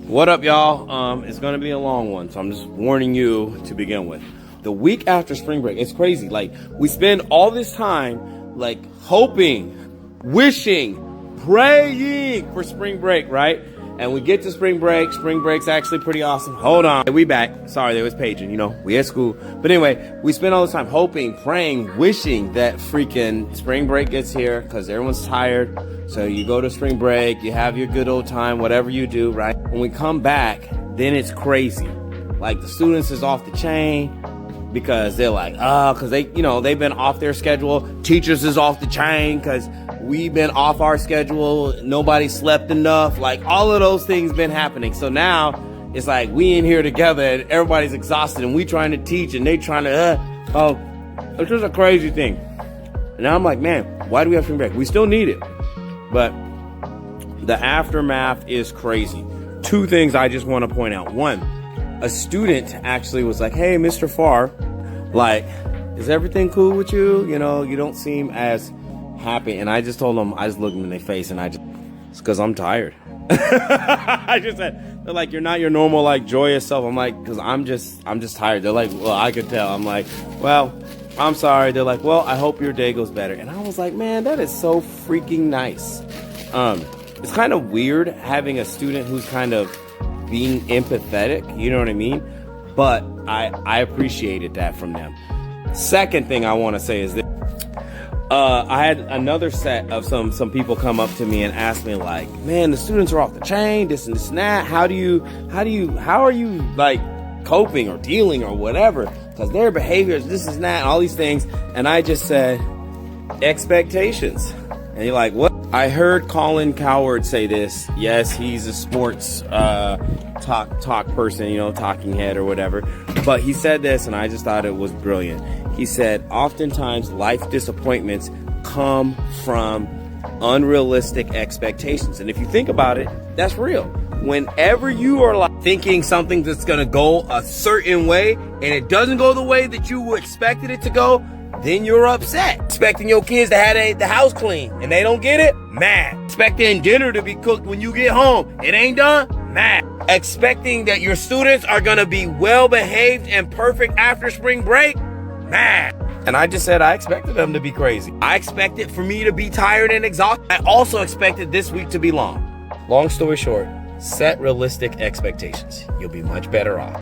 What up, y'all? It's gonna be a long one, so I'm just warning you to begin with. The week after spring break, it's crazy. Like, we spend all this time, like, hoping, wishing, praying for spring break, right? And we get to spring break. Spring break's actually pretty awesome. Hold on. We back. Sorry, there was paging, we at school. But anyway, we spend all this time hoping, praying, wishing that freaking spring break gets here because everyone's tired. So you go to spring break, you have your good old time, whatever you do, right? When we come back, then it's crazy. Like, the students is off the chain because they're like, because they've been off their schedule. Teachers is off the chain because we've been off our schedule. Nobody slept enough. Like, all of those things been happening. So now it's like we in here together and everybody's exhausted and we trying to teach and they trying to, it's just a crazy thing. And now I'm like, man, why do we have spring break? We still need it. But the aftermath is crazy. Two things I just want to point out. One, a student actually was like, hey, Mr. Farr, like, is everything cool with you? You don't seem as happy. And I just told them, I just looked them in their face and it's because I'm tired. I just said, they're like, you're not your normal, like, joyous self. I'm like, because I'm just tired. They're like, well, I could tell. I'm like, well, I'm sorry. They're like, well, I hope your day goes better. And I was like, man, that is so freaking nice. It's kind of weird having a student who's kind of being empathetic, you know what I mean? But I appreciated that from them. Second thing I want to say is that I had another set of some people come up to me and ask me, like, man, the students are off the chain, this and this and that. How are you like coping or dealing or whatever? Because their behaviors, this and that, and all these things. And I just said, expectations. And you're like, what? I heard Colin Cowherd say this. Yes, he's a sports talk person, talking head or whatever. But he said this, and I just thought it was brilliant. He said, oftentimes life disappointments come from unrealistic expectations. And if you think about it, that's real. Whenever you are like thinking something that's going to go a certain way and it doesn't go the way that you expected it to go, then you're upset. Expecting your kids to have the house clean and they don't get it, mad. Expecting dinner to be cooked when you get home, it ain't done, mad. Expecting that your students are going to be well behaved and perfect after spring break, mad. And I just said I expected them to be crazy. I expected for me to be tired and exhausted. I also expected this week to be long. Long story short, set realistic expectations. You'll be much better off.